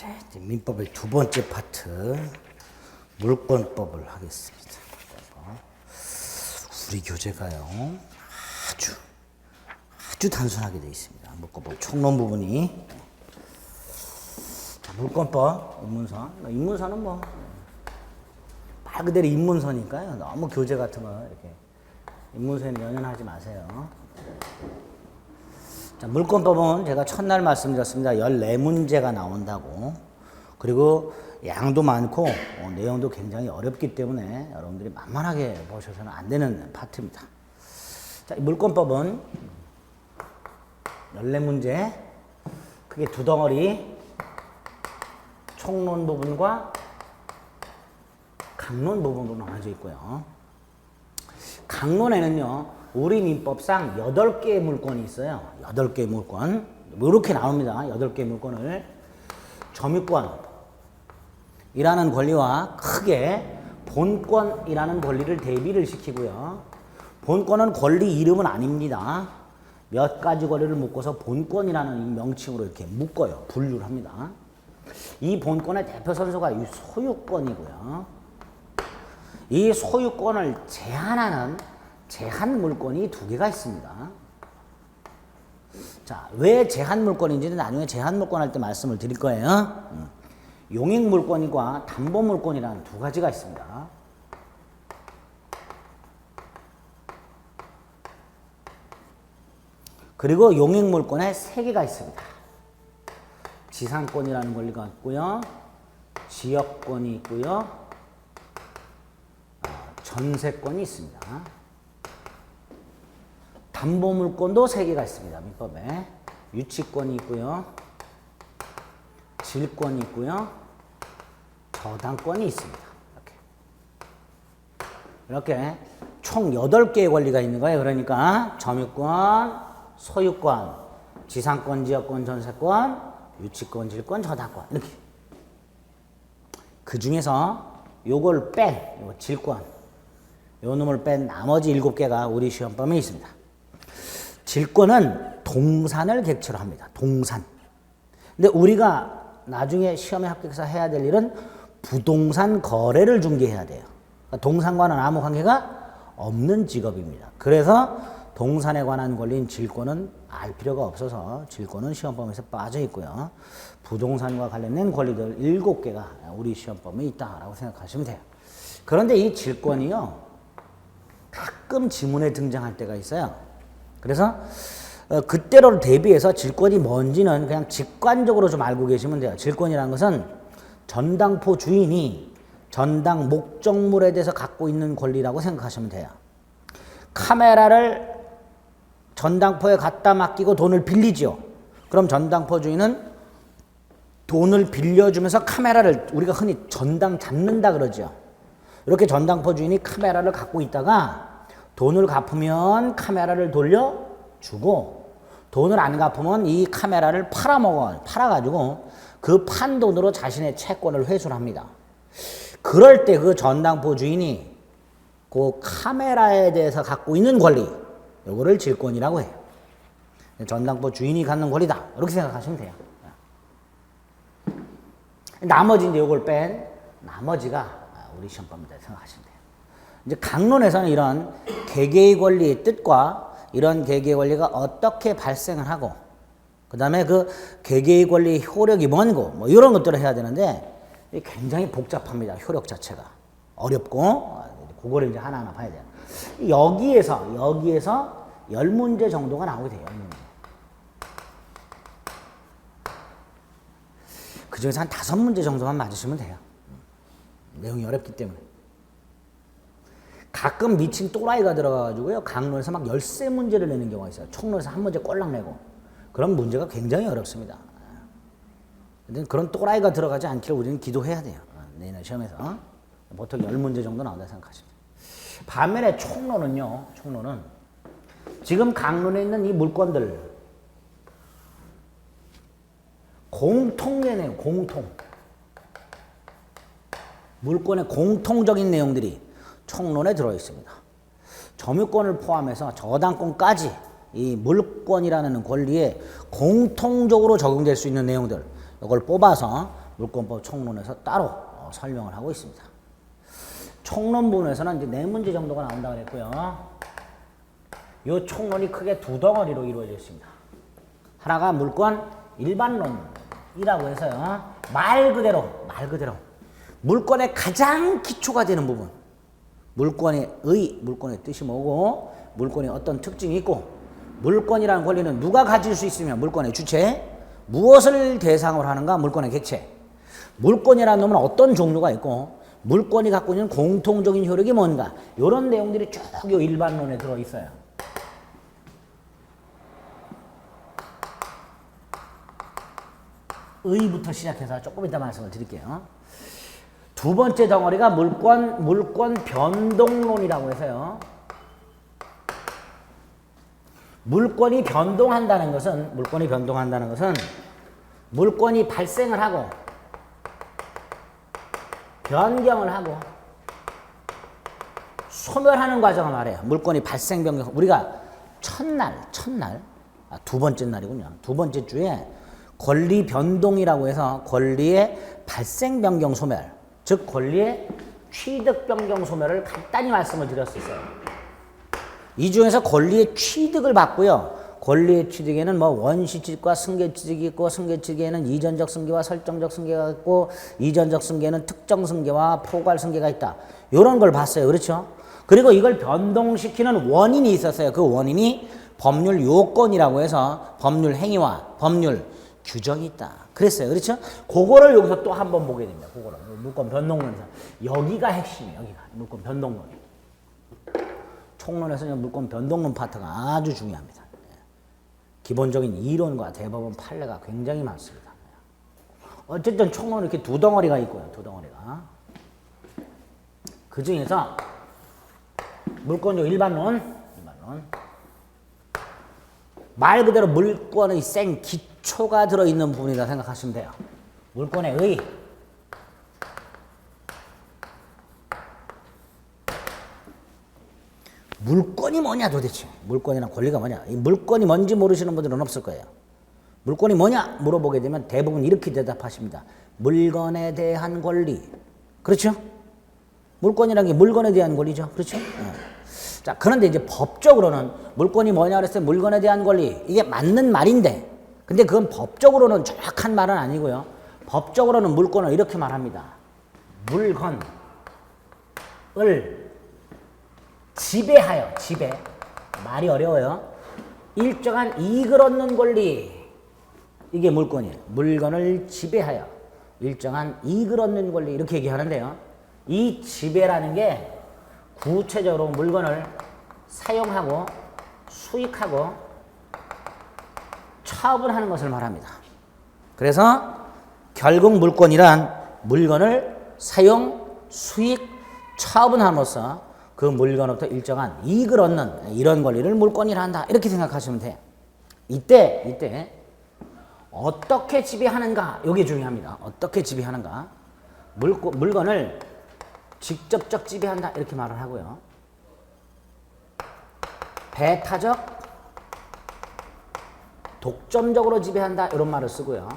자, 이제 민법의 두 번째 파트 물권법을 하겠습니다. 우리 교재가요 아주 단순하게 되어 있습니다. 물권법 총론 부분이. 자, 물권법 입문선. 입문선은 뭐 말 그대로 입문서니까요. 너무 교재 같은 거 이렇게 입문서에는 연연하지 마세요. 자, 물권법은 제가 첫날 말씀드렸습니다. 14문제가 나온다고. 그리고 양도 많고 내용도 굉장히 어렵기 때문에 여러분들이 만만하게 보셔서는 안 되는 파트입니다. 자, 물권법은 14문제, 크게 두 덩어리, 총론 부분과 강론 부분으로 나눠져 있고요. 강론에는요, 우리 민법상 8개의 물권이 있어요. 8개의 물권. 이렇게 나옵니다. 8개의 물권을. 점유권이라는 권리와 크게 본권이라는 권리를 대비를 시키고요. 본권은 권리 이름은 아닙니다. 몇 가지 권리를 묶어서 본권이라는 명칭으로 이렇게 묶어요. 분류를 합니다. 이 본권의 대표 선서가 이 소유권이고요. 이 소유권을 제한하는 제한 물권이 2개가 있습니다. 자, 왜 제한 물권인지는 나중에 제한 물권 할 때 말씀을 드릴 거예요. 용익 물권과 담보 물권이라는 2가지가 있습니다. 그리고 용익 물권에 3개가 있습니다. 지상권이라는 권리가 있고요. 지역권이 있고요. 전세권이 있습니다. 담보물권도 3개가 있습니다. 민법에. 유치권이 있고요. 질권이 있고요. 저당권이 있습니다. 이렇게 총 8개의 권리가 있는 거예요. 그러니까 점유권, 소유권, 지상권, 지역권, 전세권, 유치권, 질권, 저당권 이렇게. 그 중에서 요걸 뺀 요 질권, 요 놈을 뺀 나머지 7개가 우리 시험범위에 있습니다. 질권은 동산을 객체로 합니다. 동산. 근데 우리가 나중에 시험에 합격해서 해야 될 일은 부동산 거래를 중개해야 돼요. 그러니까 동산과는 아무 관계가 없는 직업입니다. 그래서 동산에 관한 권리인 질권은 알 필요가 없어서 질권은 시험범위에서 빠져 있고요. 부동산과 관련된 권리들 7개가 우리 시험범위에 있다라고 생각하시면 돼요. 그런데 이 질권이요, 가끔 지문에 등장할 때가 있어요. 그래서 그때로 대비해서 질권이 뭔지는 그냥 직관적으로 좀 알고 계시면 돼요. 질권이라는 것은 전당포 주인이 전당 목적물에 대해서 갖고 있는 권리라고 생각하시면 돼요. 카메라를 전당포에 갖다 맡기고 돈을 빌리죠. 그럼 전당포 주인은 돈을 빌려주면서 카메라를, 우리가 흔히 전당 잡는다 그러죠. 이렇게 전당포 주인이 카메라를 갖고 있다가 돈을 갚으면 카메라를 돌려주고, 돈을 안 갚으면 이 카메라를 팔아가지고 그 판 돈으로 자신의 채권을 회수를 합니다. 그럴 때 그 전당포 주인이 그 카메라에 대해서 갖고 있는 권리, 요거를 질권이라고 해요. 전당포 주인이 갖는 권리다, 이렇게 생각하시면 돼요. 나머지 이제 요걸 뺀 나머지가 우리 시험범위다 생각하시면 돼요. 이제 강론에서는 이런 개개의 권리의 뜻과 이런 개개의 권리가 어떻게 발생을 하고, 그 다음에 그 개개의 권리의 효력이 뭔고, 뭐 이런 것들을 해야 되는데 굉장히 복잡합니다. 효력 자체가 어렵고, 그거를 이제 하나하나 봐야 돼요. 여기에서 10문제 정도가 나오게 돼요. 10문제. 그 중에서 한 5문제 정도만 맞으시면 돼요. 내용이 어렵기 때문에. 가끔 미친 또라이가 들어가가지고요, 강론에서 막 13문제를 내는 경우가 있어요. 총론에서 한 문제 꼴랑 내고. 그런 문제가 굉장히 어렵습니다. 근데 그런 또라이가 들어가지 않기를 우리는 기도해야 돼요. 내년 시험에서. 보통 10문제 정도 나온다 생각하십니다. 반면에 총론은요, 총론은 지금 강론에 있는 이 물권들, 공통되네요. 공통. 물권의 공통적인 내용들이 총론에 들어있습니다. 점유권을 포함해서 저당권까지 이 물권이라는 권리에 공통적으로 적용될 수 있는 내용들, 이걸 뽑아서 물권법 총론에서 따로 설명을 하고 있습니다. 총론 부분에서는 이제 4문제 정도가 나온다고 그랬고요. 이 총론이 크게 두 덩어리로 이루어져 있습니다. 하나가 물권 일반론이라고 해서요. 말 그대로 물권의 가장 기초가 되는 부분. 물권의 뜻이 뭐고, 물권이 어떤 특징이 있고, 물권이라는 권리는 누가 가질 수 있으며, 물권의 주체, 무엇을 대상으로 하는가, 물권의 객체. 물권이라는 놈은 어떤 종류가 있고, 물권이 갖고 있는 공통적인 효력이 뭔가, 이런 내용들이 쭉 이 일반론에 들어있어요. 의부터 시작해서 조금 이따 말씀을 드릴게요. 두 번째 덩어리가 물권 변동론이라고 해서요. 물권이 변동한다는 것은 물권이 발생을 하고 변경을 하고 소멸하는 과정을 말해요. 물권이 발생 변경. 우리가 첫날 두 번째 날이군요. 두 번째 주에 권리 변동이라고 해서 권리의 발생 변경 소멸, 즉 권리의 취득 변경 소멸을 간단히 말씀을 드렸었어요. 이 중에서 권리의 취득을 받고요. 권리의 취득에는 뭐 원시취득과 승계취득이 있고, 승계취득에는 이전적 승계와 설정적 승계가 있고, 이전적 승계는 특정 승계와 포괄 승계가 있다. 이런 걸 봤어요. 그렇죠? 그리고 이걸 변동시키는 원인이 있었어요. 그 원인이 법률 요건이라고 해서 법률 행위와 법률 규정이 있다. 그랬어요. 그렇죠? 그거를 여기서 또 한 번 보게 됩니다. 그거를. 물권 변동론에서. 여기가 핵심이에요. 여기가. 물권 변동론. 총론에서는 물권 변동론 파트가 아주 중요합니다. 기본적인 이론과 대법원 판례가 굉장히 많습니다. 어쨌든 총론은 이렇게 두 덩어리가 있고요. 두 덩어리가. 그 중에서 물권적 일반론. 말 그대로 물권의 생 기초가 들어있는 부분이다 생각하시면 돼요. 물권의 의. 물권이 뭐냐 도대체. 물권이란 권리가 뭐냐. 이 물권이 뭔지 모르시는 분들은 없을 거예요. 물권이 뭐냐 물어보게 되면 대부분 이렇게 대답하십니다. 물건에 대한 권리. 그렇죠? 물권이라는 게 물건에 대한 권리죠. 그렇죠? 자, 그런데 이제 법적으로는 물권이 뭐냐 그랬어요. 물건에 대한 권리. 이게 맞는 말인데, 근데 그건 법적으로는 정확한 말은 아니고요. 법적으로는 물권을 이렇게 말합니다. 물건을 지배하여, 말이 어려워요. 일정한 이익을 얻는 권리. 이게 물권이에요. 물건을 지배하여 일정한 이익을 얻는 권리. 이렇게 얘기하는데요. 이 지배라는 게 구체적으로 물건을 사용하고 수익하고 처분하는 것을 말합니다. 그래서 결국 물권이란 물건을 사용, 수익, 처분함으로써 그 물건으로부터 일정한 이익을 얻는 이런 권리를 물권이라 한다. 이렇게 생각하시면 돼요. 이때 어떻게 지배하는가? 이게 중요합니다. 어떻게 지배하는가? 물건을 직접적 지배한다. 이렇게 말을 하고요. 배타적, 독점적으로 지배한다. 이런 말을 쓰고요.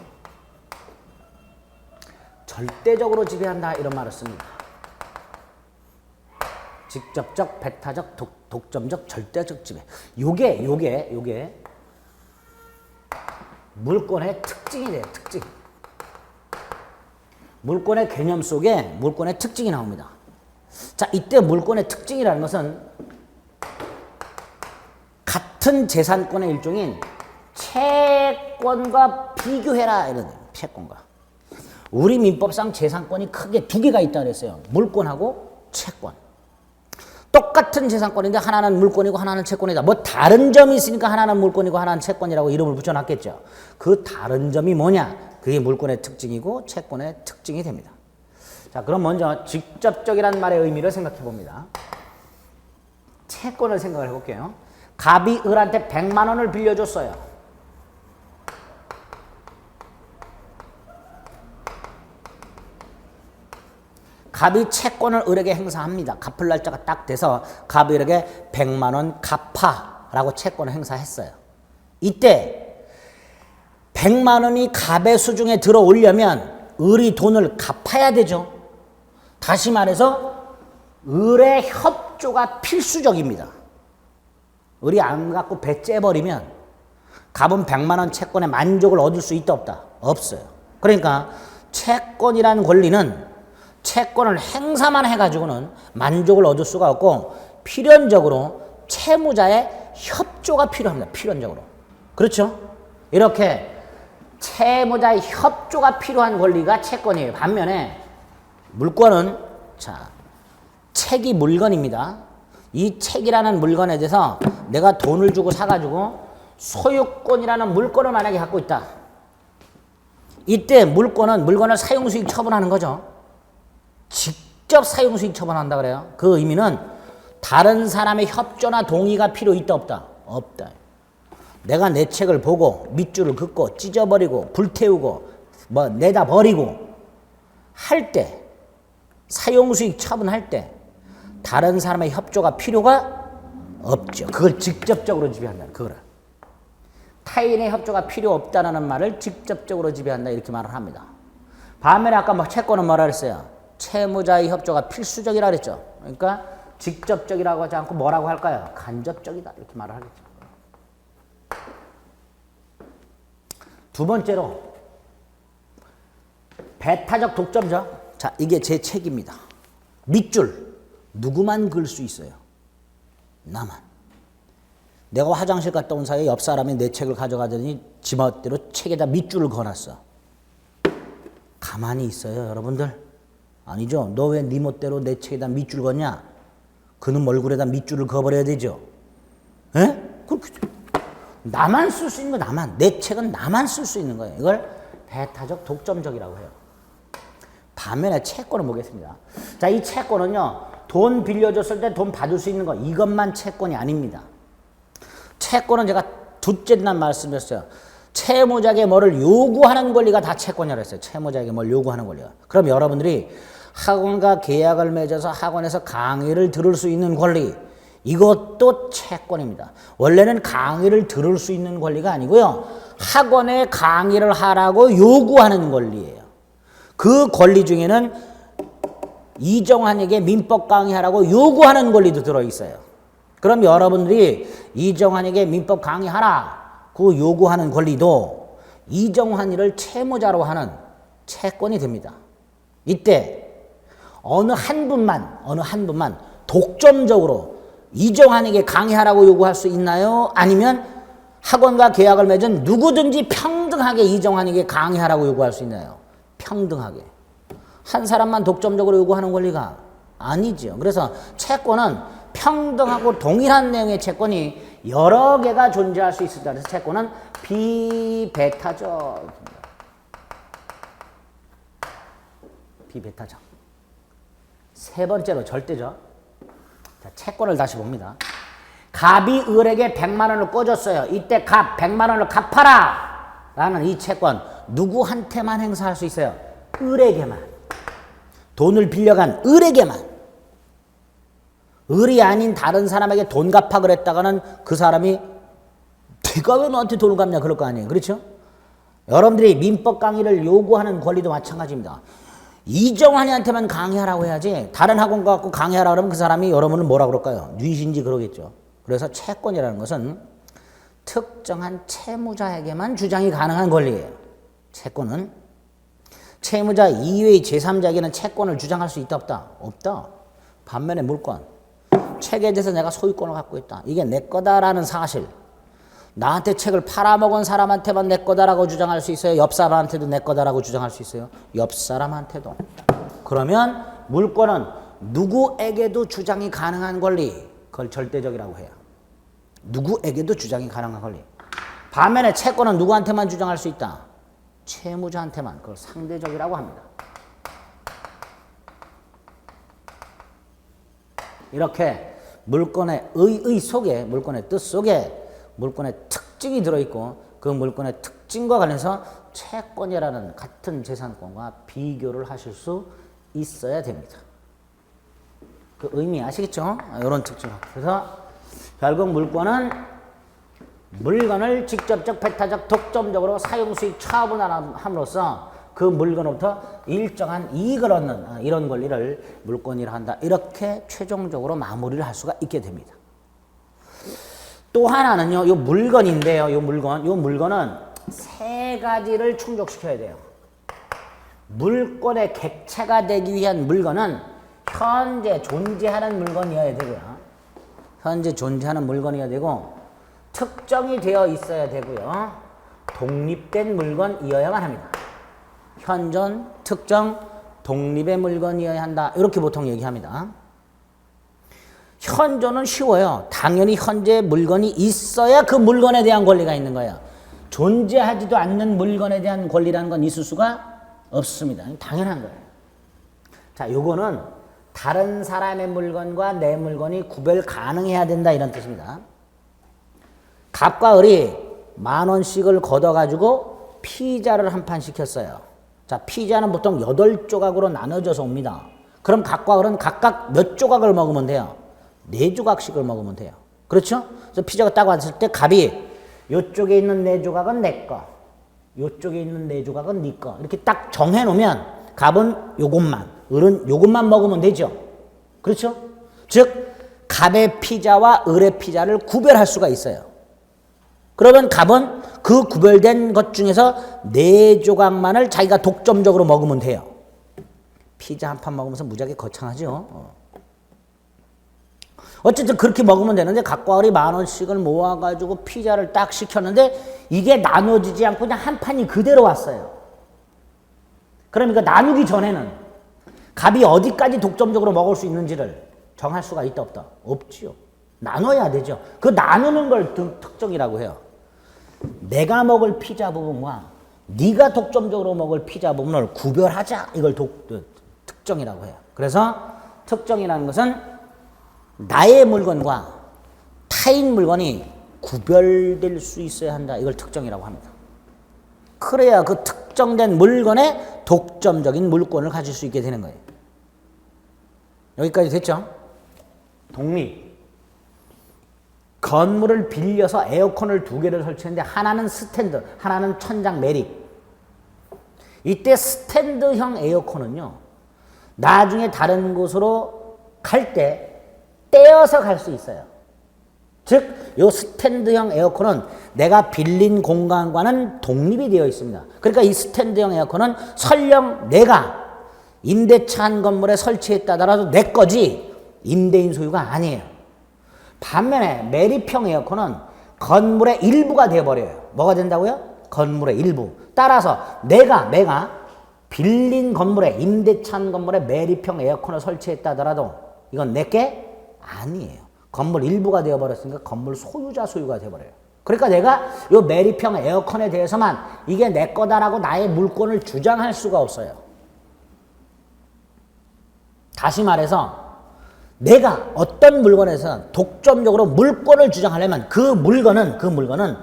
절대적으로 지배한다. 이런 말을 씁니다. 직접적, 배타적, 독점적, 절대적 지배. 요게 물권의 특징이 돼요. 특징. 물권의 개념 속에 물권의 특징이 나옵니다. 자, 이때 물권의 특징이라는 것은 같은 재산권의 일종인 채권과 비교해라. 이런 채권과. 우리 민법상 재산권이 크게 두 개가 있다 그랬어요. 물권하고 채권. 똑같은 재산권인데 하나는 물권이고 하나는 채권이다. 뭐 다른 점이 있으니까 하나는 물권이고 하나는 채권이라고 이름을 붙여놨겠죠. 그 다른 점이 뭐냐? 그게 물권의 특징이고 채권의 특징이 됩니다. 자, 그럼 먼저 직접적이라는 말의 의미를 생각해 봅니다. 채권을 생각을 해볼게요. 갑이 을한테 100만 원을 빌려줬어요. 갑이 채권을 을에게 행사합니다. 갚을 날짜가 딱 돼서 갑이 을에게 100만 원 갚아라고 채권을 행사했어요. 이때 100만 원이 갑의 수중에 들어오려면 을이 돈을 갚아야 되죠. 다시 말해서 을의 협조가 필수적입니다. 을이 안 갚고 배 째버리면 갚은 100만 원 채권의 만족을 얻을 수 있다 없다? 없어요. 그러니까 채권이라는 권리는 채권을 행사만 해가지고는 만족을 얻을 수가 없고 필연적으로 채무자의 협조가 필요합니다. 필연적으로. 그렇죠? 이렇게 채무자의 협조가 필요한 권리가 채권이에요. 반면에 물권은 자, 책이 물건입니다. 이 책이라는 물건에 대해서 내가 돈을 주고 사가지고 소유권이라는 물건을 만약에 갖고 있다. 이때 물권은 물건을 사용수익 처분하는 거죠. 직접 사용수익 처분한다 그래요. 그 의미는 다른 사람의 협조나 동의가 필요 있다 없다? 없다. 내가 내 책을 보고 밑줄을 긋고 찢어버리고 불태우고 뭐 내다 버리고 할 때 사용수익 처분할 때 다른 사람의 협조가 필요가 없죠. 그걸 직접적으로 지배한다. 그거를. 타인의 협조가 필요 없다는 말을 직접적으로 지배한다 이렇게 말을 합니다. 반면에 아까 뭐 채권은 뭐라 그랬어요? 채무자의 협조가 필수적이라 그랬죠. 그러니까 직접적이라고 하지 않고 뭐라고 할까요? 간접적이다 이렇게 말을 하겠죠. 두 번째로 배타적 독점적. 자, 이게 제 책입니다. 밑줄 누구만 글 수 있어요? 나만. 내가 화장실 갔다 온 사이에 옆 사람이 내 책을 가져가더니 지멋대로 책에다 밑줄을 그어놨어. 가만히 있어요, 여러분들? 아니죠. 너 왜 네 멋대로 내 책에다 밑줄 그었냐? 그놈 얼굴에다 밑줄을 그어버려야 되죠. 에? 그렇게 나만 쓸 수 있는 거 나만. 내 책은 나만 쓸 수 있는 거예요. 이걸 배타적 독점적이라고 해요. 반면에 채권을 보겠습니다. 자, 이 채권은요. 돈 빌려줬을 때 돈 받을 수 있는 거 이것만 채권이 아닙니다. 채권은 제가 둘째 날 말씀드렸어요. 채무자에게 뭐를 요구하는 권리가 다 채권이라고 했어요. 채무자에게 뭘 요구하는 권리가. 그럼 여러분들이 학원과 계약을 맺어서 학원에서 강의를 들을 수 있는 권리 이것도 채권입니다. 원래는 강의를 들을 수 있는 권리가 아니고요. 학원에 강의를 하라고 요구하는 권리예요. 그 권리 중에는 이정환에게 민법 강의하라고 요구하는 권리도 들어있어요. 그럼 여러분들이 이정환에게 민법 강의하라 그 요구하는 권리도 이정환이를 채무자로 하는 채권이 됩니다. 이때 어느 한 분만 독점적으로 이정환에게 강의하라고 요구할 수 있나요? 아니면 학원과 계약을 맺은 누구든지 평등하게 이정환에게 강의하라고 요구할 수 있나요? 평등하게. 한 사람만 독점적으로 요구하는 권리가 아니죠. 그래서 채권은 평등하고 동일한 내용의 채권이 여러 개가 존재할 수 있습니다. 그래서 채권은 비배타적. 비배타적. 세 번째로 절대적. 자, 채권을 다시 봅니다. 갑이 을에게 100만 원을 꿔줬어요. 이때 갑 100만 원을 갚아라! 라는 이 채권 누구한테만 행사할 수 있어요? 을에게만. 돈을 빌려간 을에게만. 을이 아닌 다른 사람에게 돈 갚아 그랬다가는 그 사람이 내가 왜 너한테 돈을 갚냐 그럴 거 아니에요. 그렇죠? 여러분들이 민법 강의를 요구하는 권리도 마찬가지입니다. 이정환이한테만 강의하라고 해야지 다른 학원 가고 강의하라 그러면 그 사람이 여러분은 뭐라 그럴까요? 뉘신지 그러겠죠. 그래서 채권이라는 것은 특정한 채무자에게만 주장이 가능한 권리예요. 채권은 채무자 이외의 제3자에게는 채권을 주장할 수 있다 없다? 없다. 반면에 물권 책에 대해서 내가 소유권을 갖고 있다. 이게 내 거다라는 사실. 나한테 책을 팔아먹은 사람한테만 내 거다라고 주장할 수 있어요? 옆 사람한테도 내 거다라고 주장할 수 있어요? 옆 사람한테도. 그러면 물권은 누구에게도 주장이 가능한 권리. 그걸 절대적이라고 해요. 누구에게도 주장이 가능한 권리. 반면에 채권은 누구한테만 주장할 수 있다? 채무자한테만. 그걸 상대적이라고 합니다. 이렇게 물권의 의 속에, 물권의 뜻 속에 물권의 특징이 들어있고 그 물권의 특징과 관련해서 채권이라는 같은 재산권과 비교를 하실 수 있어야 됩니다. 그 의미 아시겠죠? 이런 특징. 그래서 결국 물권은 물건을 직접적, 배타적, 독점적으로 사용수익 처분함으로써 그 물건으로부터 일정한 이익을 얻는 이런 권리를 물권이라 한다. 이렇게 최종적으로 마무리를 할 수가 있게 됩니다. 또 하나는요, 요 물건인데요, 요 물건은 세 가지를 충족시켜야 돼요. 물권의 객체가 되기 위한 물건은 현재 존재하는 물건이어야 되고요. 현재 존재하는 물건이어야 되고, 특정이 되어 있어야 되고요. 독립된 물건이어야만 합니다. 현존, 특정, 독립의 물건이어야 한다. 이렇게 보통 얘기합니다. 현존은 쉬워요. 당연히 현재 물건이 있어야 그 물건에 대한 권리가 있는 거예요. 존재하지도 않는 물건에 대한 권리라는 건 있을 수가 없습니다. 당연한 거예요. 자, 요거는 다른 사람의 물건과 내 물건이 구별 가능해야 된다 이런 뜻입니다. 갑과 을이 10,000원씩을 걷어가지고 피자를 한 판 시켰어요. 자, 피자는 보통 8조각으로 나눠져서 옵니다. 그럼 갑과 을은 각각 몇 조각을 먹으면 돼요? 4조각씩을 먹으면 돼요. 그렇죠? 그래서 피자가 딱 왔을 때 갑이 요쪽에 있는 4조각은 내 거, 요쪽에 있는 4조각은 네 거. 이렇게 딱 정해놓으면 갑은 요것만, 을은 요것만 먹으면 되죠. 그렇죠? 즉, 갑의 피자와 을의 피자를 구별할 수가 있어요. 그러면 갑은 그 구별된 것 중에서 4조각만을 자기가 독점적으로 먹으면 돼요. 피자 한 판 먹으면서 무지하게 거창하죠. 어쨌든 그렇게 먹으면 되는데 갑과 을이 10,000원씩을 모아가지고 피자를 딱 시켰는데 이게 나눠지지 않고 그냥 한 판이 그대로 왔어요. 그러니까 나누기 전에는 갑이 어디까지 독점적으로 먹을 수 있는지를 정할 수가 있다 없다? 없지요. 나눠야 되죠. 그 나누는 걸 특정이라고 해요. 내가 먹을 피자 부분과 네가 독점적으로 먹을 피자 부분을 구별하자. 이걸 특정이라고 해요. 그래서 특정이라는 것은 나의 물건과 타인 물건이 구별될 수 있어야 한다. 이걸 특정이라고 합니다. 그래야 그 특정된 물건에 독점적인 물권을 가질 수 있게 되는 거예요. 여기까지 됐죠? 독립. 건물을 빌려서 에어컨을 2개를 설치했는데 하나는 스탠드, 하나는 천장 매립. 이때 스탠드형 에어컨은요, 나중에 다른 곳으로 갈 때 떼어서 갈 수 있어요. 즉, 이 스탠드형 에어컨은 내가 빌린 공간과는 독립이 되어 있습니다. 그러니까 이 스탠드형 에어컨은 설령 내가 임대차 한 건물에 설치했다더라도 내 거지 임대인 소유가 아니에요. 반면에 매립형 에어컨은 건물의 일부가 되어버려요. 뭐가 된다고요? 건물의 일부. 따라서 내가 빌린 건물에, 임대차 한 건물에 매립형 에어컨을 설치했다더라도 이건 내게 아니에요. 건물 일부가 되어버렸으니까 건물 소유가 되어버려요. 그러니까 내가 이 매립형 에어컨에 대해서만 이게 내 거다라고 나의 물권을 주장할 수가 없어요. 다시 말해서 내가 어떤 물건에서 독점적으로 물권을 주장하려면 그 물건은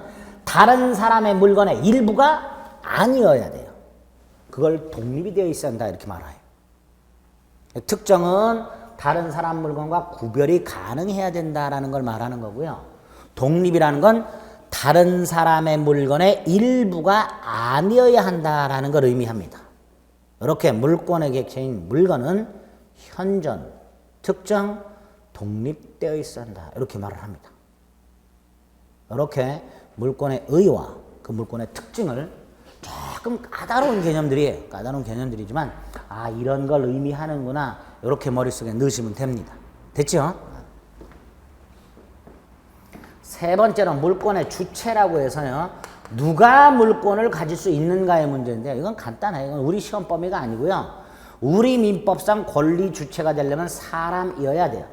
다른 사람의 물건의 일부가 아니어야 돼요. 그걸 독립이 되어 있어야 한다 이렇게 말해요. 특정은 다른 사람 물건과 구별이 가능해야 된다라는 걸 말하는 거고요. 독립이라는 건 다른 사람의 물건의 일부가 아니어야 한다라는 걸 의미합니다. 이렇게 물권의 객체인 물건은 현존, 특정, 독립되어 있어야 한다. 이렇게 말을 합니다. 이렇게 물권의 의의와 그 물권의 특징을 조금 까다로운 개념들이지만 이런 걸 의미하는구나 이렇게 머릿속에 넣으시면 됩니다. 됐죠? 세 번째는 물권의 주체라고 해서요. 누가 물권을 가질 수 있는가의 문제인데 이건 간단해요. 이건 우리 시험 범위가 아니고요. 우리 민법상 권리 주체가 되려면 사람이어야 돼요.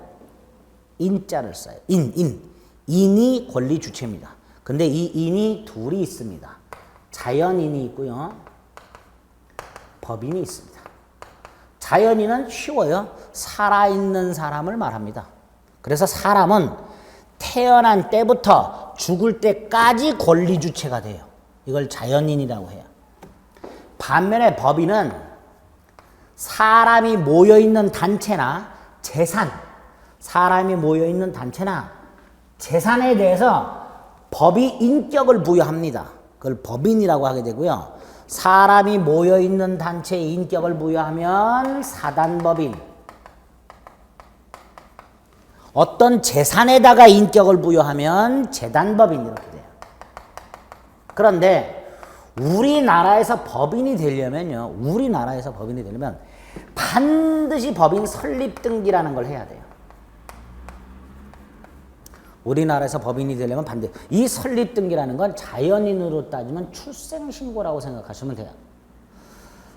인자를 써요. 인이 권리 주체입니다. 근데 이 인이 둘이 있습니다. 자연인이 있고요. 법인이 있습니다. 자연인은 쉬워요. 살아있는 사람을 말합니다. 그래서 사람은 태어난 때부터 죽을 때까지 권리 주체가 돼요. 이걸 자연인이라고 해요. 반면에 법인은 사람이 모여있는 단체나 재산에 대해서 법이 인격을 부여합니다. 그걸 법인이라고 하게 되고요. 사람이 모여있는 단체에 인격을 부여하면 사단법인. 어떤 재산에다가 인격을 부여하면 재단법인 이렇게 돼요. 그런데 우리나라에서 법인이 되려면요. 우리나라에서 법인이 되려면 반드시 법인 설립 등기라는 걸 해야 돼요. 우리나라에서 법인이 되려면 반드시 이 설립 등기라는 건 자연인으로 따지면 출생신고라고 생각하시면 돼요.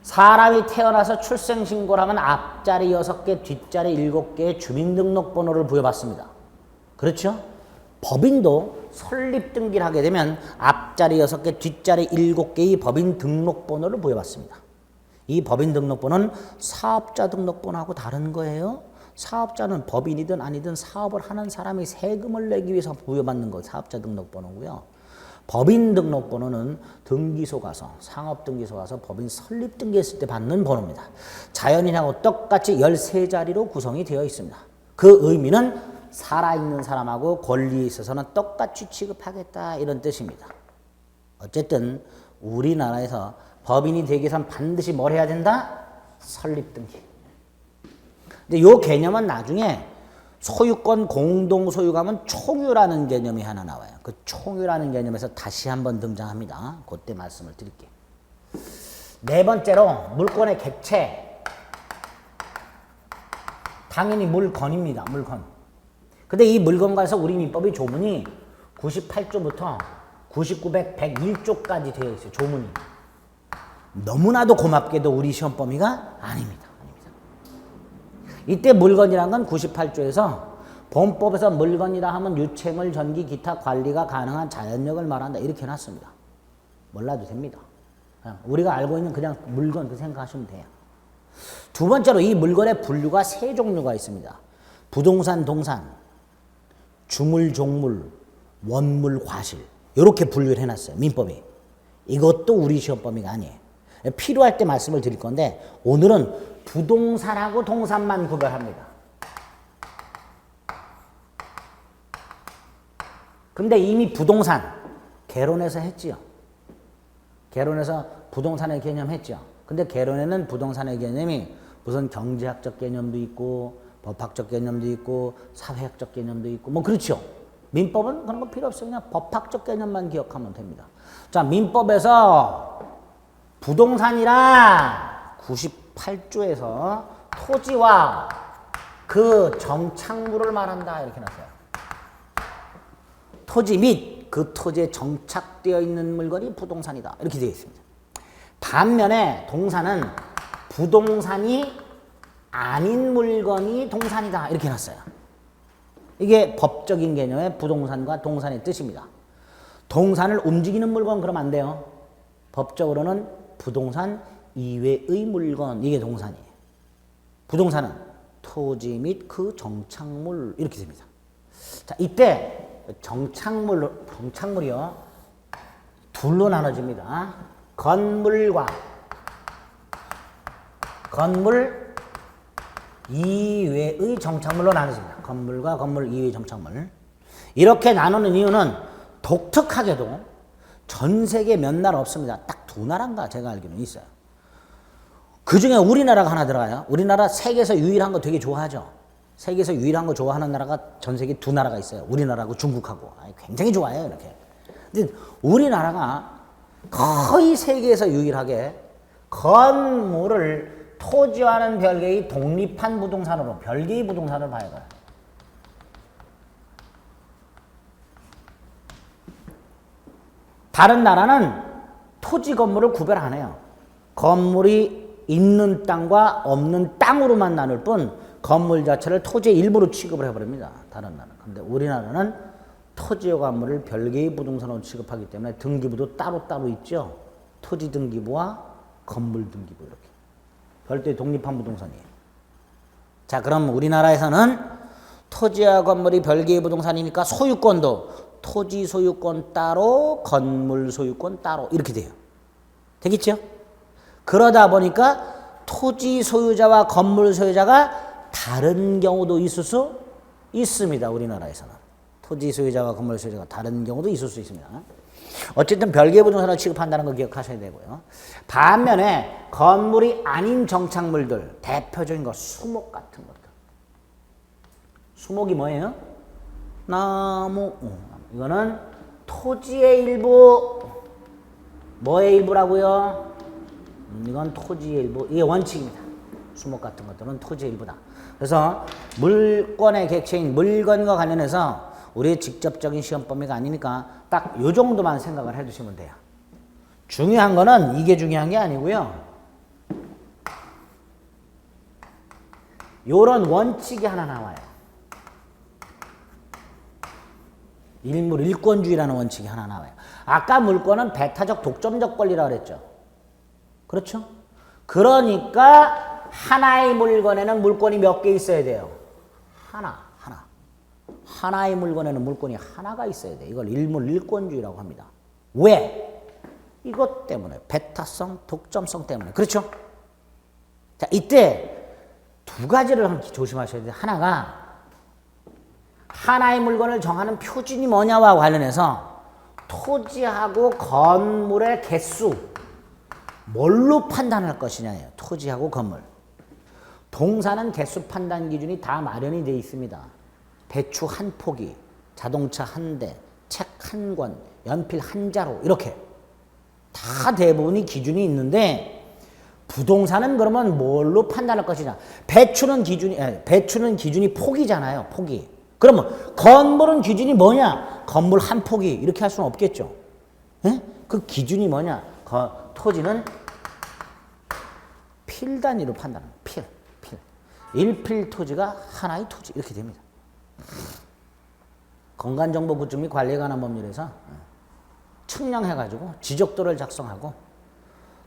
사람이 태어나서 출생신고를 하면 앞자리 6개, 뒷자리 7개의 주민등록번호를 부여받습니다. 그렇죠? 법인도 설립 등기를 하게 되면 앞자리 6개, 뒷자리 7개의 법인 등록번호를 부여받습니다. 이 법인 등록번호는 사업자 등록번호하고 다른 거예요. 사업자는 법인이든 아니든 사업을 하는 사람이 세금을 내기 위해서 부여받는 거 사업자 등록번호고요. 법인 등록번호는 등기소 가서 상업등기소 가서 법인 설립 등기했을 때 받는 번호입니다. 자연인하고 똑같이 13자리로 구성이 되어 있습니다. 그 의미는 살아있는 사람하고 권리에 있어서는 똑같이 취급하겠다 이런 뜻입니다. 어쨌든 우리나라에서 법인이 되기 위해서는 반드시 뭘 해야 된다? 설립 등기. 근데 이 개념은 나중에 소유권 공동 소유감은 총유라는 개념이 하나 나와요. 그 총유라는 개념에서 다시 한번 등장합니다. 그때 말씀을 드릴게요. 네 번째로 물건의 객체. 당연히 물건입니다. 물건. 근데 이 물건과에서 우리 민법의 조문이 98조부터 9900, 101조까지 되어 있어요. 조문이. 너무나도 고맙게도 우리 시험 범위가 아닙니다. 이때 물건이란 건 98조에서 본법에서 물건이라 하면 유체물, 전기, 기타 관리가 가능한 자연력을 말한다. 이렇게 해놨습니다. 몰라도 됩니다. 그냥 우리가 알고 있는 그냥 물건 그 생각하시면 돼요. 두 번째로 이 물건의 분류가 세 종류가 있습니다. 부동산, 동산, 주물, 종물, 원물, 과실. 이렇게 분류를 해놨어요. 민법이. 이것도 우리 시험 범위가 아니에요. 필요할 때 말씀을 드릴 건데 오늘은 부동산하고 동산만 구별합니다. 근데 이미 부동산 개론에서 했지요. 개론에서 부동산의 개념 했죠. 근데 개론에는 부동산의 개념이 무슨 경제학적 개념도 있고 법학적 개념도 있고 사회학적 개념도 있고 뭐 그렇죠. 민법은 그런 거 필요 없어요. 그냥 법학적 개념만 기억하면 됩니다. 자, 민법에서 부동산이란 98조에서 토지와 그 정착물을 말한다 이렇게 놨어요. 토지 및 그 토지에 정착되어 있는 물건이 부동산이다 이렇게 되어 있습니다. 반면에 동산은 부동산이 아닌 물건이 동산이다 이렇게 놨어요. 이게 법적인 개념의 부동산과 동산의 뜻입니다. 동산을 움직이는 물건 그러면 안 돼요. 법적으로는 부동산 이외의 물건 이게 동산이에요. 부동산은 토지 및 그 정착물 이렇게 됩니다. 자, 이때 정착물이요 둘로 나눠집니다. 건물과 건물 이외의 정착물로 나눠집니다. 건물과 건물 이외의 정착물. 이렇게 나누는 이유는 독특하게도 전 세계 몇 나라 없습니다. 딱 두 나라인가 제가 알기로는 있어요. 그 중에 우리나라가 하나 들어가요. 우리나라 세계에서 유일한 거 되게 좋아하죠. 세계에서 유일한 거 좋아하는 나라가 전 세계 두 나라가 있어요. 우리나라하고 중국하고. 굉장히 좋아해요, 이렇게. 근데 우리나라가 거의 세계에서 유일하게 건물을 토지와는 별개의 독립한 부동산으로, 별개의 부동산을 봐야 돼요. 다른 나라는 토지 건물을 구별 안 해요. 건물이 있는 땅과 없는 땅으로만 나눌 뿐 건물 자체를 토지의 일부로 취급을 해버립니다. 다른 나라는. 근데 우리나라는 토지와 건물을 별개의 부동산으로 취급하기 때문에 등기부도 따로따로 있죠. 토지 등기부와 건물 등기부 이렇게. 별도의 독립한 부동산이에요. 자, 그럼 우리나라에서는 토지와 건물이 별개의 부동산이니까 소유권도 토지 소유권 따로, 건물 소유권 따로 이렇게 돼요. 되겠죠? 그러다 보니까 토지 소유자와 건물 소유자가 다른 경우도 있을 수 있습니다. 우리나라에서는. 토지 소유자와 건물 소유자가 다른 경우도 있을 수 있습니다. 어쨌든 별개의 부동산으로 취급한다는 거 기억하셔야 되고요. 반면에 건물이 아닌 정착물들, 대표적인 거 수목 같은 것들. 수목이 뭐예요? 나무. 이거는 토지의 일부. 뭐의 일부라고요? 이건 토지의 일부. 이게 원칙입니다. 수목 같은 것들은 토지의 일부다. 그래서 물권의 객체인 물건과 관련해서 우리의 직접적인 시험 범위가 아니니까 딱 요 정도만 생각을 해두시면 돼요. 중요한 거는 이게 중요한 게 아니고요. 요런 원칙이 하나 나와요. 일물 일권주의라는 원칙이 하나 나와요. 아까 물권은 배타적 독점적 권리라고 그랬죠. 그렇죠? 그러니까 하나의 물건에는 물권이 몇 개 있어야 돼요? 하나. 하나의 물건에는 물권이 하나가 있어야 돼. 이걸 일물 일권주의라고 합니다. 왜? 이것 때문에. 배타성, 독점성 때문에. 그렇죠? 자, 이때 두 가지를 조심하셔야 돼요. 하나가 하나의 물건을 정하는 표준이 뭐냐와 관련해서 토지하고 건물의 개수, 뭘로 판단할 것이냐예요. 토지하고 건물. 동사는 개수 판단 기준이 다 마련이 되어 있습니다. 배추 한 포기, 자동차 한 대, 책 한 권, 연필 한 자루 이렇게 다 대부분이 기준이 있는데 부동산은 그러면 뭘로 판단할 것이냐? 배추는 기준이 포기잖아요. 포기. 그러면 건물은 기준이 뭐냐? 건물 한 포기 이렇게 할 수는 없겠죠. 에? 그 기준이 뭐냐? 토지는 필 단위로 판단합니다. 필. 1필 토지가 하나의 토지 이렇게 됩니다. 건간정보 구축 및 관리에 관한 법률에서 측량해가지고 지적도를 작성하고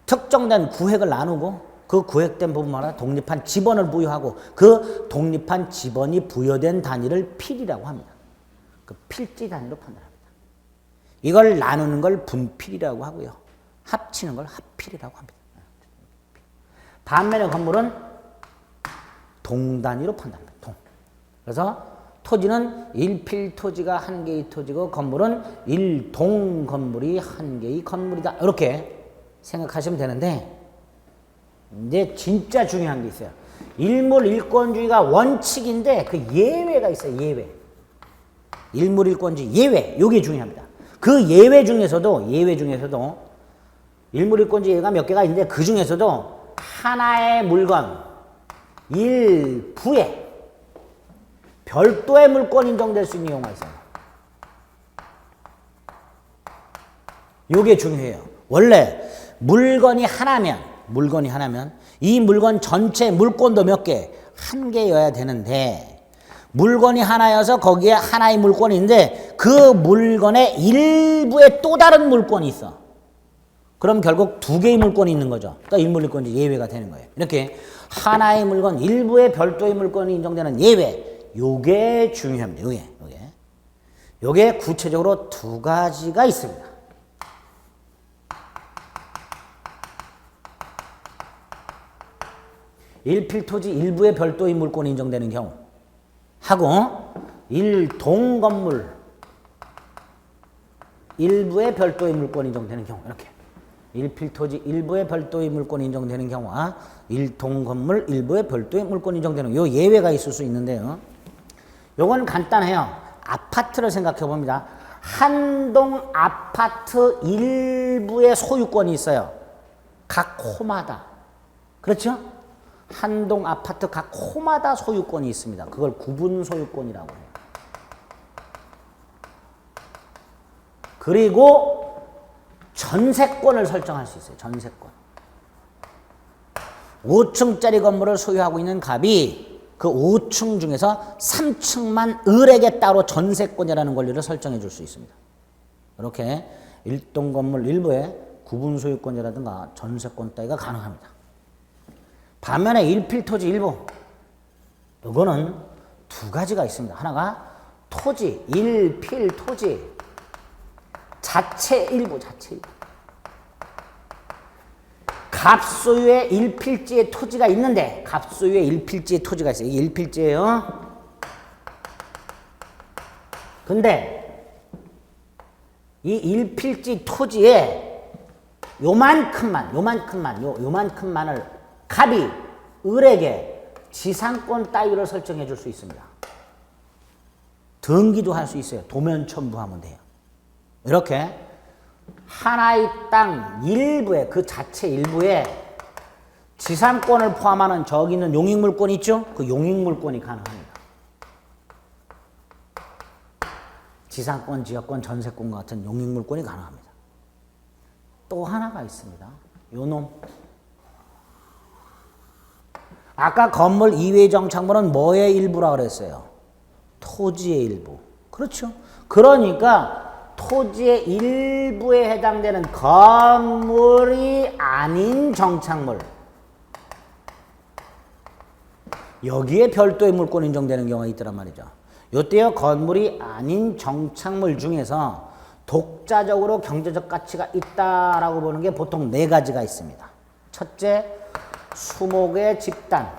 특정된 구획을 나누고 그 구획된 부분마다 독립한 지번을 부여하고 그 독립한 지번이 부여된 단위를 필이라고 합니다. 그 필지 단위로 판단합니다. 이걸 나누는 걸 분필이라고 하고요. 합치는 걸 합필이라고 합니다. 반면에 건물은 동단위로 판단합니다. 그래서 토지는 1필 토지가 한 개의 토지고 건물은 1동 건물이 한 개의 건물이다. 이렇게 생각하시면 되는데 이제 진짜 중요한 게 있어요. 일물 일권주의가 원칙인데 그 예외가 있어요. 예외. 일물 일권주의 예외. 요게 중요합니다. 그 예외 중에서도 일물 일권주의 예외가 몇 개가 있는데 그 중에서도 하나의 물건 일부에 별도의 물권 인정될 수 있는 경우가 있어요. 요게 중요해요. 원래 물건이 하나면 이 물건 전체 물권도 몇 개? 한 개여야 되는데 물건이 하나여서 거기에 하나의 물권인데 그 물건의 일부에 또 다른 물권이 있어. 그럼 결국 두 개의 물권이 있는 거죠. 그러니까 일물일권이 예외가 되는 거예요. 이렇게 하나의 물건 일부에 별도의 물권이 인정되는 예외. 요게 중요합니다. 요게 구체적으로 두 가지가 있습니다. 일필토지 일부에 별도의 물권이 인정되는 경우 하고 일동 건물 일부에 별도의 물권이 인정되는 경우 이렇게 일필토지 일부에 별도의 물권이 인정되는 경우와 일동 건물 일부에 별도의 물권이 인정되는 요 예외가 있을 수 있는데요. 요건 간단해요. 아파트를 생각해 봅니다. 한 동 아파트 일부의 소유권이 있어요. 각 호마다. 그렇죠? 한 동 아파트 각 호마다 소유권이 있습니다. 그걸 구분 소유권이라고 해요. 그리고 전세권을 설정할 수 있어요. 전세권. 5층짜리 건물을 소유하고 있는 갑이 그 5층 중에서 3층만 을에게 따로 전세권이라는 권리를 설정해 줄 수 있습니다. 이렇게 일동 건물 일부에 구분 소유권이라든가 전세권 따위가 가능합니다. 반면에 일필토지 일부 이거는 두 가지가 있습니다. 하나가 토지, 일필토지 자체 일부 갑소유의 일필지의 토지가 있는데 갑소유의 일필지의 토지가 있어요. 이게 일필지예요. 근데 이 일필지 토지에 요만큼만을 갑이 을에게 지상권 따위를 설정해 줄 수 있습니다. 등기도 할 수 있어요. 도면 첨부하면 돼요. 이렇게 하나의 땅 일부에, 그 자체 일부에 지상권을 포함하는 저기 있는 용익물권 있죠? 그 용익물권이 가능합니다. 지상권, 지역권, 전세권과 같은 용익물권이 가능합니다. 또 하나가 있습니다. 요놈. 아까 건물 이외의 정착물은 뭐의 일부라고 그랬어요? 토지의 일부. 그렇죠. 그러니까 토지의 일부에 해당되는 건물이 아닌 정착물, 여기에 별도의 물권 인정되는 경우가 있더란 말이죠. 요때요, 건물이 아닌 정착물 중에서 독자적으로 경제적 가치가 있다라고 보는 게 보통 네 가지가 있습니다. 첫째, 수목의 집단.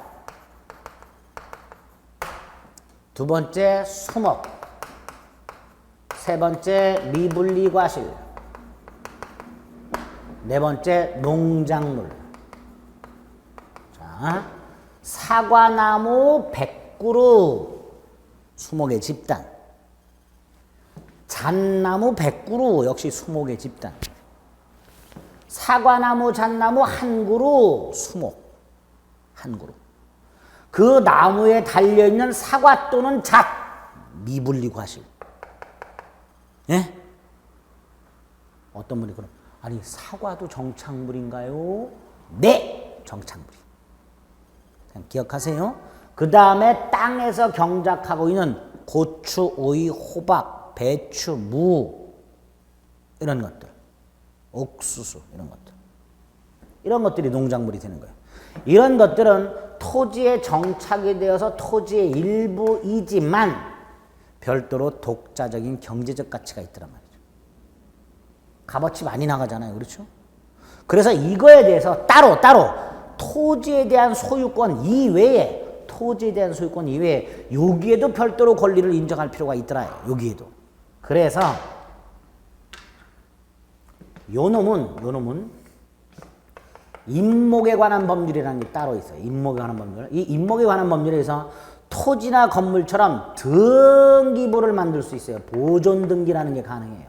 두 번째, 수목. 세 번째, 미분리 과실. 네 번째, 농작물. 자, 사과나무 100그루, 수목의 집단. 잣나무 100그루, 역시 수목의 집단. 사과나무, 잣나무 1그루, 수목. 1그루. 그 나무에 달려있는 사과 또는 잣, 미분리 과실. 예? 어떤 분이 그럼, 아니, 사과도 정착물인가요? 네, 정착물이. 기억하세요. 그 다음에 땅에서 경작하고 있는 고추, 오이, 호박, 배추, 무, 이런 것들, 옥수수, 이런 것들. 이런 것들이 농작물이 되는 거예요. 이런 것들은 토지에 정착이 되어서 토지의 일부이지만 별도로 독자적인 경제적 가치가 있더란 말이죠. 값어치 많이 나가잖아요. 그렇죠? 그래서 이거에 대해서 따로 토지에 대한 소유권 이외에 여기에도 별도로 권리를 인정할 필요가 있더라. 여기에도. 그래서 요놈은 임목에 관한 법률이라는 게 따로 있어요. 임목에 관한 법률. 이 임목에 관한 법률에서 토지나 건물처럼 등기부를 만들 수 있어요. 보존 등기라는 게 가능해요.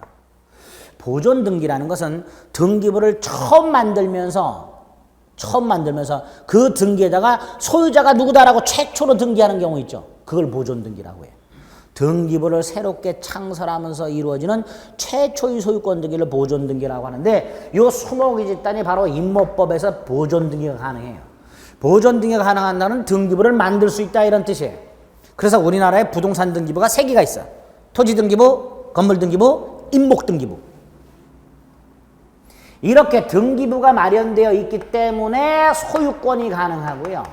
보존 등기라는 것은 등기부를 처음 만들면서 그 등기에다가 소유자가 누구다라고 최초로 등기하는 경우 있죠. 그걸 보존 등기라고 해요. 등기부를 새롭게 창설하면서 이루어지는 최초의 소유권 등기를 보존 등기라고 하는데, 이 수목의 집단이 바로 임목법에서 보존 등기가 가능해요. 보존 등기가 가능한다는 등기부를 만들 수 있다, 이런 뜻이에요. 그래서 우리나라에 부동산 등기부가 3개가 있어요. 토지 등기부, 건물 등기부, 임목 등기부. 이렇게 등기부가 마련되어 있기 때문에 소유권이 가능하고요.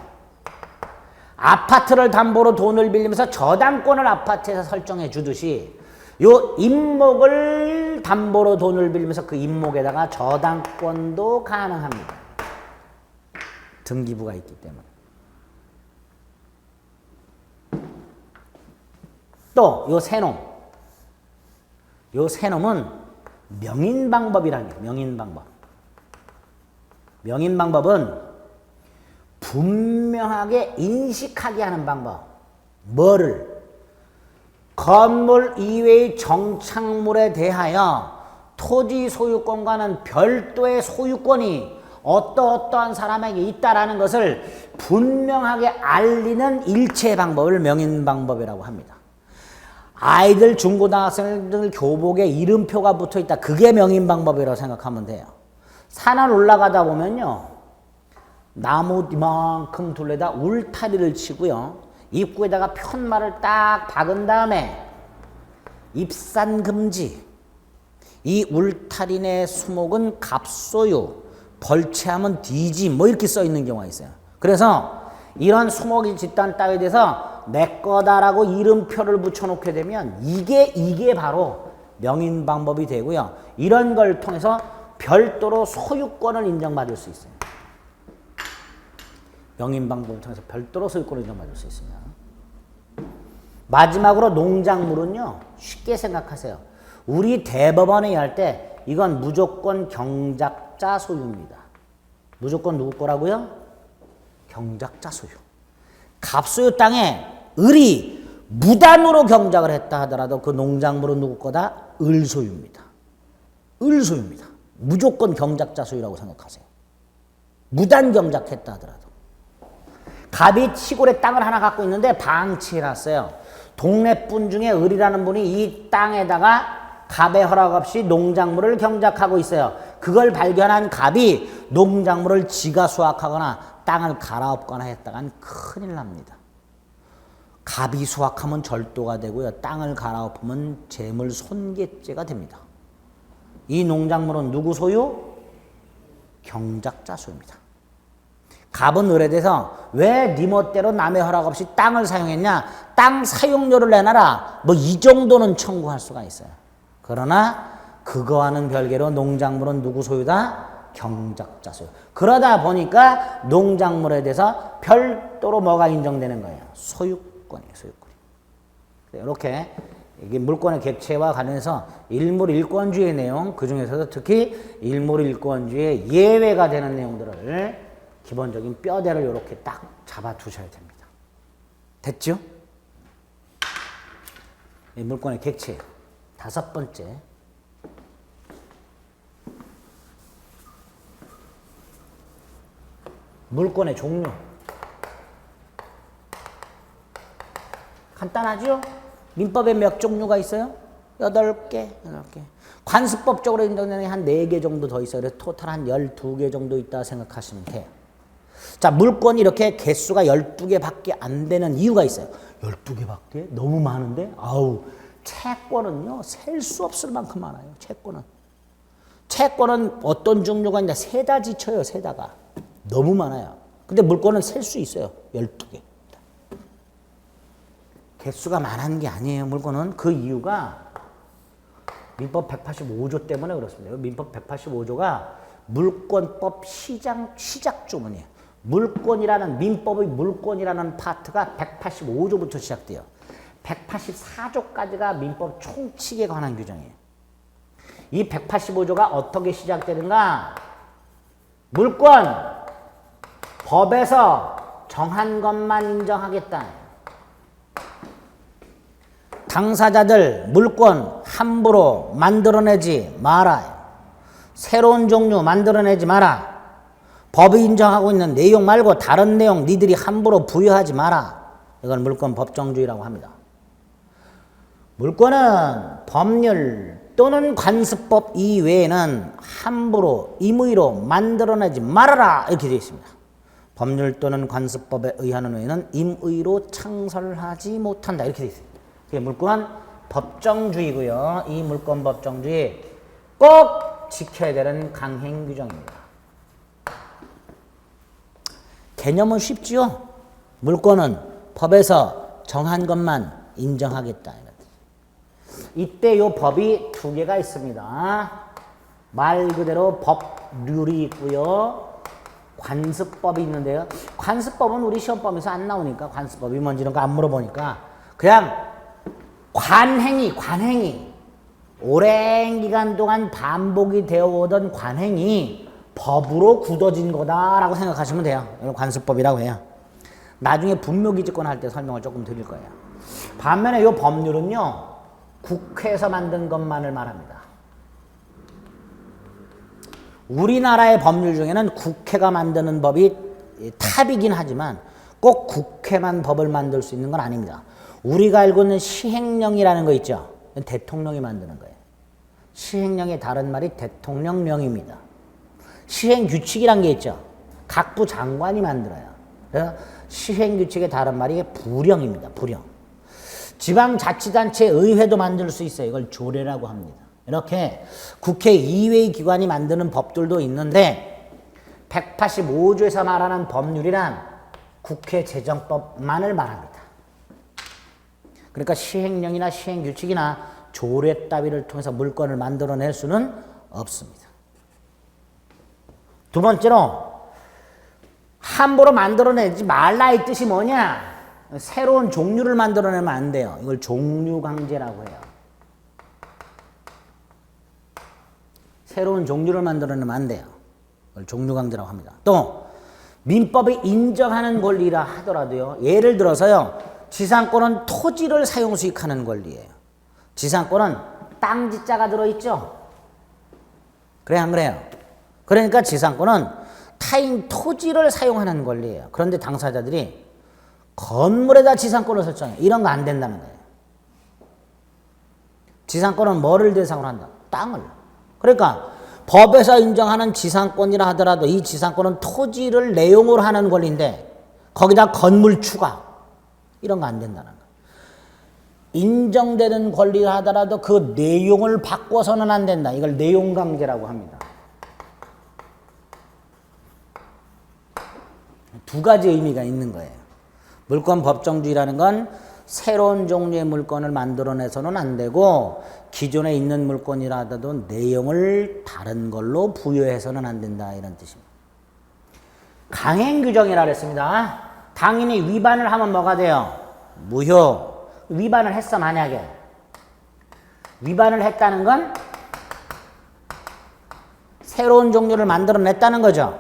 아파트를 담보로 돈을 빌리면서 저당권을 아파트에서 설정해 주듯이 요 임목을 담보로 돈을 빌리면서 그 임목에다가 저당권도 가능합니다. 등기부가 있기 때문에. 또 요 세놈은 명인방법이라는 게, 명인방법은 분명하게 인식하게 하는 방법. 뭐를? 건물 이외의 정착물에 대하여 토지 소유권과는 별도의 소유권이 어떠한 사람에게 있다라는 것을 분명하게 알리는 일체 방법을 명인방법이라고 합니다. 아이들, 중고등학생들 교복에 이름표가 붙어 있다. 그게 명인방법이라고 생각하면 돼요. 산을 올라가다 보면요, 나무 이만큼 둘레다 울타리를 치고요, 입구에다가 편말을 딱 박은 다음에 입산금지, 이 울타리 내 수목은 갑소유, 벌채하면 뒤지, 뭐 이렇게 써 있는 경우가 있어요. 그래서 이런 수목이 집단 따위에 대해서 내 거다라고 이름표를 붙여놓게 되면 이게 바로 명인방법이 되고요. 이런 걸 통해서 별도로 소유권을 인정받을 수 있어요. 명인방법을 통해서 별도로 소유권을 인정받을 수 있습니다. 마지막으로 농작물은요, 쉽게 생각하세요. 우리 대법원에 할 때 이건 무조건 경작자 소유입니다. 무조건 누구 거라고요? 경작자 소유. 갑소유 땅에 을이 무단으로 경작을 했다 하더라도 그 농작물은 누구 거다? 을 소유입니다. 을 소유입니다. 무조건 경작자 소유라고 생각하세요. 무단 경작했다 하더라도. 갑이 시골에 땅을 하나 갖고 있는데 방치해놨어요. 동네 분 중에 을이라는 분이 이 땅에다가 갑의 허락 없이 농작물을 경작하고 있어요. 그걸 발견한 갑이 농작물을 지가 수확하거나 땅을 갈아엎거나 했다간 큰일 납니다. 갑이 수확하면 절도가 되고요. 땅을 갈아엎으면 재물 손괴죄가 됩니다. 이 농작물은 누구 소유? 경작자 소유입니다. 갑은 을에 대해서 왜 네 멋대로 남의 허락 없이 땅을 사용했냐? 땅 사용료를 내놔라. 뭐 이 정도는 청구할 수가 있어요. 그러나 그거와는 별개로 농작물은 누구 소유다? 경작자 소유. 그러다 보니까 농작물에 대해서 별도로 뭐가 인정되는 거예요? 소유권이에요. 소유권. 이렇게 이게 물권의 객체와 관련해서 일물일권주의 내용, 그 중에서도 특히 일물일권주의 예외가 되는 내용들을 기본적인 뼈대를 이렇게 딱 잡아 두셔야 됩니다. 됐죠? 이 물권의 객체. 5번째. 물권의 종류. 간단하죠? 민법에 몇 종류가 있어요? 8개. 관습법적으로 인정되는 게 한 4개 정도 더 있어요. 그래서 토탈 한 12개 정도 있다 생각하시면 돼요. 자, 물권이 이렇게 개수가 12개밖에 안 되는 이유가 있어요. 12개밖에? 너무 많은데? 아우, 채권은요, 셀 수 없을 만큼 많아요. 채권은. 채권은 어떤 종류가 있냐? 세다 지쳐요, 세다가. 너무 많아요. 근데 물권은 셀 수 있어요. 12개. 개수가 많은 게 아니에요, 물권은. 그 이유가 민법 185조 때문에 그렇습니다. 민법 185조가 물권법 시작조문이에요. 물권이라는, 민법의 물권이라는 파트가 185조부터 시작돼요. 184조까지가 민법 총칙에 관한 규정이에요. 이 185조가 어떻게 시작되는가? 물권, 법에서 정한 것만 인정하겠다. 당사자들 물권 함부로 만들어내지 마라. 새로운 종류 만들어내지 마라. 법이 인정하고 있는 내용 말고 다른 내용 니들이 함부로 부여하지 마라. 이건 물권 법정주의라고 합니다. 물권은 법률 또는 관습법 이외에는 함부로 임의로 만들어내지 말아라 이렇게 되어 있습니다. 법률 또는 관습법에 의하는 외에는 임의로 창설하지 못한다 이렇게 되어 있습니다. 물권은 법정주의고요. 이 물권 법정주의 꼭 지켜야 되는 강행 규정입니다. 개념은 쉽지요. 물권은 법에서 정한 것만 인정하겠다. 이때 요 법이 2개가 있습니다. 말 그대로 법률이 있고요. 관습법이 있는데요. 관습법은 우리 시험범위에서 안 나오니까 관습법이 뭔지 이런 거 안 물어보니까 그냥 관행이 오랜 기간 동안 반복이 되어 오던 관행이 법으로 굳어진 거다라고 생각하시면 돼요. 이걸 관습법이라고 해요. 나중에 분묘기지권 할 때 설명을 조금 드릴 거예요. 반면에 이 법률은요, 국회에서 만든 것만을 말합니다. 우리나라의 법률 중에는 국회가 만드는 법이 탑이긴 하지만 꼭 국회만 법을 만들 수 있는 건 아닙니다. 우리가 알고 있는 시행령이라는 거 있죠. 대통령이 만드는 거예요. 시행령의 다른 말이 대통령령입니다. 시행규칙이란 게 있죠. 각부 장관이 만들어요. 그래서 시행규칙의 다른 말이 부령입니다. 부령. 지방자치단체 의회도 만들 수 있어요. 이걸 조례라고 합니다. 이렇게 국회 이외의 기관이 만드는 법들도 있는데 185조에서 말하는 법률이란 국회 재정법만을 말합니다. 그러니까 시행령이나 시행규칙이나 조례 따위를 통해서 물권을 만들어낼 수는 없습니다. 두 번째로 함부로 만들어내지 말라의 뜻이 뭐냐? 새로운 종류를 만들어내면 안 돼요. 이걸 종류강제라고 해요. 새로운 종류를 만들어내면 안 돼요. 그걸 종류강제라고 합니다. 또 민법이 인정하는 권리라 하더라도요. 예를 들어서요. 지상권은 토지를 사용 수익하는 권리예요. 지상권은 땅지자가 들어있죠. 그래 안 그래요? 그러니까 지상권은 타인 토지를 사용하는 권리예요. 그런데 당사자들이 건물에다 지상권을 설정해. 이런 거 안 된다는 거예요. 지상권은 뭐를 대상으로 한다? 땅을. 그러니까 법에서 인정하는 지상권이라 하더라도 이 지상권은 토지를 내용으로 하는 권리인데 거기다 건물 추가 이런 거 안 된다는 거예요. 인정되는 권리라 하더라도 그 내용을 바꿔서는 안 된다. 이걸 내용강제라고 합니다. 두 가지 의미가 있는 거예요. 물권 법정주의라는 건 새로운 종류의 물건을 만들어내서는 안 되고 기존에 있는 물건이라 하더라도 내용을 다른 걸로 부여해서는 안 된다 이런 뜻입니다. 강행규정이라 그랬습니다. 당연히 위반을 하면 뭐가 돼요? 무효. 위반을 했어 만약에. 위반을 했다는 건 새로운 종류를 만들어냈다는 거죠.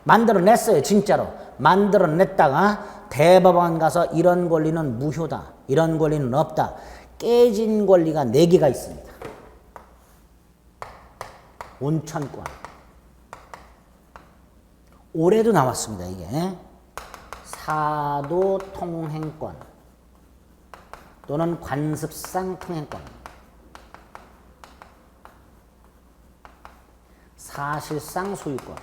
만들어냈어요 진짜로. 만들어냈다가 대법원 가서 이런 권리는 무효다. 이런 권리는 없다. 깨진 권리가 4개가 있습니다. 온천권. 올해도 나왔습니다. 이게. 사도통행권 또는 관습상 통행권. 사실상 소유권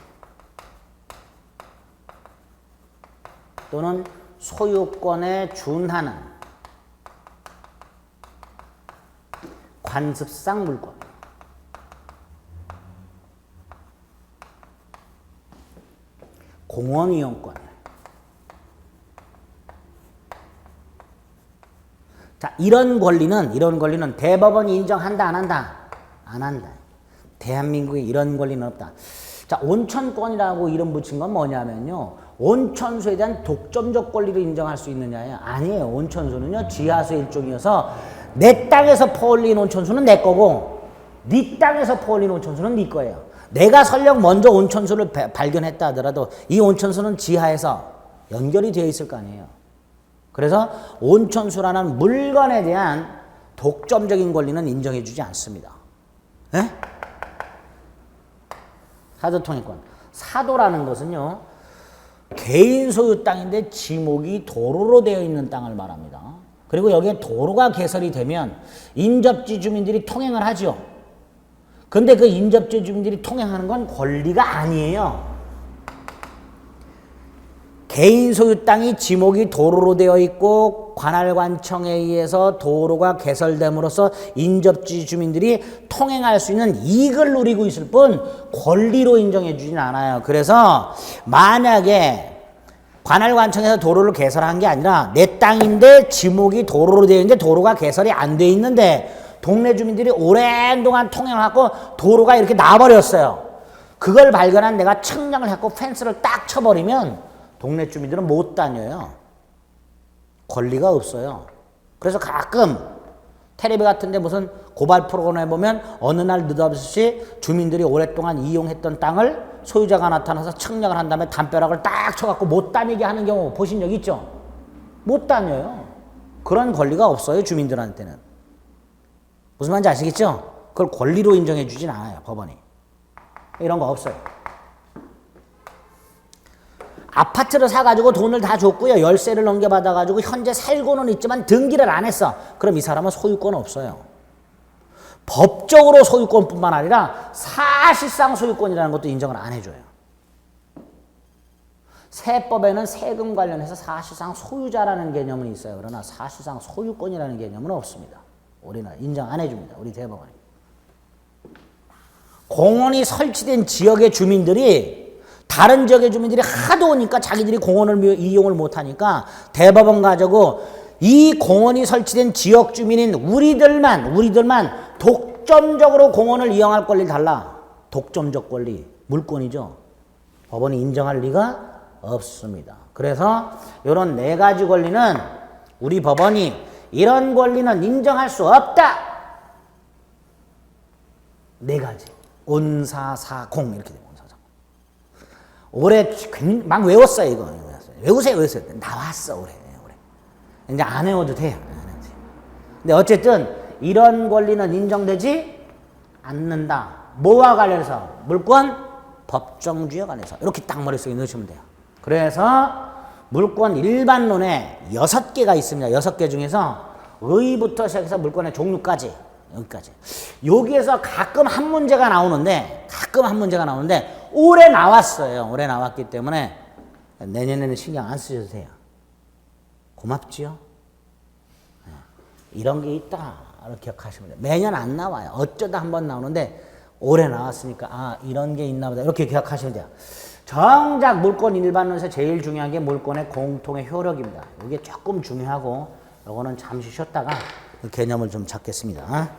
또는 소유권에 준하는 관습상 물권. 공원이용권. 자, 이런 권리는 대법원이 인정한다, 안 한다? 안 한다. 대한민국에 이런 권리는 없다. 자, 온천권이라고 이름 붙인 건 뭐냐면요. 온천수에 대한 독점적 권리를 인정할 수 있느냐요? 아니에요. 온천수는요, 지하수의 일종이어서 내 땅에서 퍼올린 온천수는 내 거고, 네 땅에서 퍼올린 온천수는 네 거예요. 내가 설령 먼저 온천수를 발견했다 하더라도 이 온천수는 지하에서 연결이 되어 있을 거 아니에요. 그래서 온천수라는 물건에 대한 독점적인 권리는 인정해주지 않습니다. 에? 사도통행권. 사도라는 것은요, 개인 소유 땅인데 지목이 도로로 되어 있는 땅을 말합니다. 그리고 여기에 도로가 개설이 되면 인접지 주민들이 통행을 하죠. 근데 그 인접지 주민들이 통행하는 건 권리가 아니에요. 개인 소유 땅이 지목이 도로로 되어 있고 관할관청에 의해서 도로가 개설됨으로써 인접지 주민들이 통행할 수 있는 이익을 누리고 있을 뿐 권리로 인정해 주진 않아요. 그래서 만약에 관할관청에서 도로를 개설한 게 아니라 내 땅인데 지목이 도로로 되어 있는데 도로가 개설이 안 돼 있는데 동네 주민들이 오랜 동안 통행하고 도로가 이렇게 나버렸어요. 그걸 발견한 내가 측량을 했고 펜스를 딱 쳐버리면 동네 주민들은 못 다녀요. 권리가 없어요. 그래서 가끔 텔레비 같은데 무슨 고발 프로그램에 보면 어느 날 느닷없이 주민들이 오랫동안 이용했던 땅을 소유자가 나타나서 측량을 한 다음에 담벼락을 딱 쳐갖고 못 다니게 하는 경우 보신 적 있죠? 못 다녀요. 그런 권리가 없어요. 주민들한테는. 무슨 말인지 아시겠죠? 그걸 권리로 인정해 주진 않아요. 법원이. 이런 거 없어요. 아파트를 사가지고 돈을 다 줬고요. 열세를 넘겨받아가지고 현재 살고는 있지만 등기를 안 했어. 그럼 이 사람은 소유권 없어요. 법적으로 소유권뿐만 아니라 사실상 소유권이라는 것도 인정을 안 해줘요. 세법에는 세금 관련해서 사실상 소유자라는 개념은 있어요. 그러나 사실상 소유권이라는 개념은 없습니다. 우리는 인정 안 해줍니다. 우리 대법원이. 공원이 설치된 지역의 주민들이 다른 지역의 주민들이 하도 오니까 자기들이 공원을 이용을 못하니까 대법원 가지고 이 공원이 설치된 지역 주민인 우리들만 독점적으로 공원을 이용할 권리를 달라. 독점적 권리, 물권이죠. 법원이 인정할 리가 없습니다. 그래서 이런 4가지 권리는 우리 법원이 이런 권리는 인정할 수 없다. 4가지. 온사사공 이렇게 돼요. 온사사공. 올해 막 외웠어요 이거. 외우세요. 나왔어 올해. 이제 안 외워도 돼요. 근데 어쨌든 이런 권리는 인정되지 않는다. 뭐와 관련해서? 물권 법정주의와 관련해서. 이렇게 딱 머릿속에 넣으시면 돼요. 그래서 물권 일반론에 6개가 있습니다. 6개 중에서 의부터 시작해서 물권의 종류까지 여기까지. 여기에서 가끔 한 문제가 나오는데 올해 나왔어요. 올해 나왔기 때문에 내년에는 신경 안 쓰셔도 돼요. 고맙지요? 네. 이런 게 있다. 이렇게 기억하시면 돼요. 매년 안 나와요. 어쩌다 한 번 나오는데 올해 나왔으니까 아 이런 게 있나 보다. 이렇게 기억하시면 돼요. 정작 물권 일반론에서 제일 중요한 게 물권의 공통의 효력입니다. 이게 조금 중요하고 요거는 잠시 쉬었다가 그 개념을 좀 잡겠습니다.